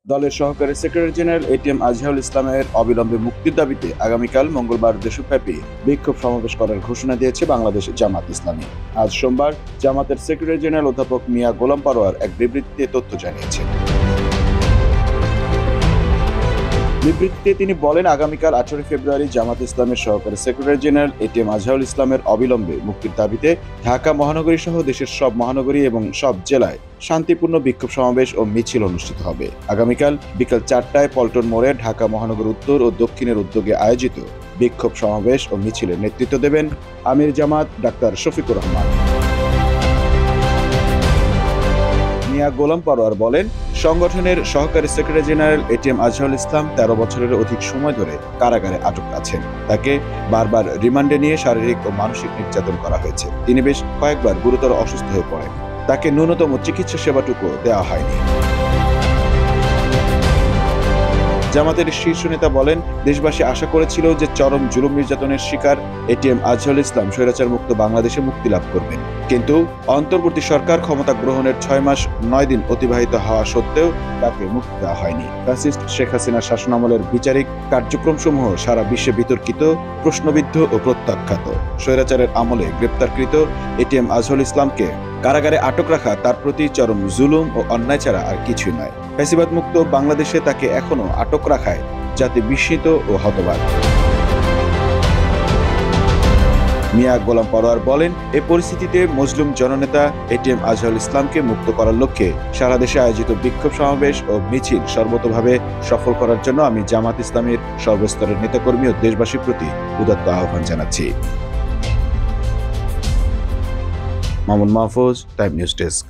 দলের সহকারী secretary general ATM Azharul ইসলামের অবিলম্বে মুক্তির দাবিতে আগামীকাল মঙ্গলবার দেশব্যাপী বিক্ষোভ সমাবেশ করার ঘোষণা দিয়েছে বাংলাদেশ জামাত ইসলামী। আজ সোমবার জামাতের সেক্রেটারি জেনারেল অধ্যাপক মিয়া গোলাম পরোয়ার এক বিবৃতিতে তথ্য জানিয়েছেন। বিবৃতিতে তিনি বলেন, আগামীকাল 18 ফেব্রুয়ারি জামাত ইসলামের সহকারী সেক্রেটারি জেনারেল এটিএম আজহারুল ইসলামের অবিলম্বে মুক্তির দাবিতে ঢাকা মহানগরী সহ দেশের সব মহানগরী এবং সব জেলায় শান্তিপূর্ণ বিক্ষোভ সমাবেশ ও মিছিল অনুষ্ঠিত হবে। আগামীকাল বিকাল 4টায় পল্টন মোড়ে ঢাকা মহানগর উত্তর ও দক্ষিণের উদ্যোগে আয়োজিত বিক্ষোভ সমাবেশ ও মিছিলের নেতৃত্ব দেবেন আমির জামাত ডাক্তার শফিকুর রহমান। মিয়া গোলাম পরোয়ার বলেন, সংগঠনের সহকারী secretary general ATM Azharul Islam 13 বছরের অধিক সময় ধরে কারাগারে আটক আছেন। তাকে বারবার রিমান্ডে নিয়ে শারীরিক ও মানসিক নির্যাতন করা হয়েছে। তিনি বেশ কয়েকবার গুরুতর অসুস্থ হয়ে পড়েন। তাকে ন্যূনতম চিকিৎসা সেবাটুকু দেওয়া হয়নি। জামাতের শীর্ষ নেতা বলেন, দেশবাসী আশা করেছিল যে চরম জুলুম নির্যাতনের শিকার এটিএম আজহারুল ইসলাম স্বৈরাচার মুক্ত বাংলাদেশে মুক্তি লাভ করবেন, কিন্তু অন্তর্বর্তী সরকার ক্ষমতা গ্রহণের 6 মাস 9 দিন অতিবাহিত হওয়া সত্ত্বেও তাকে মুক্তি দেওয়া হয়নি। ফ্যাসিস্ট শেখ হাসিনার শাসনামলের বিচারিক কার্যক্রমসমূহ সারা বিশ্বে বিতর্কিত, প্রশ্নবিদ্ধ ও প্রত্যাখ্যাত। স্বৈরাচারের আমলে গ্রেপ্তারকৃত এটিএম আজহারুল ইসলামকে কারাগারে আটক রাখা তার প্রতি চরম জুলুম ও অন্যায় ছাড়া আর কিছুই নয়। ফ্যাসিবাদ মুক্ত বাংলাদেশে তাকে এখনো আটক রাখায় জাতি বিস্মিত ও হতবাক। মিয়া গোলাম পরোয়ার বলেন, এ পরিস্থিতিতে মজলুম জননেতা এটিএম আজহারুল ইসলামকে মুক্ত করার লক্ষ্যে সারা দেশে আয়োজিত বিক্ষোভ সমাবেশ ও মিছিল সর্বতোভাবে সফল করার জন্য আমি জামাত ইসলামীর সর্বস্তরের নেতাকর্মী ও দেশবাসীর প্রতি উদাত্ত আহ্বান জানাচ্ছি। Mamun Mahfuz, time news desk.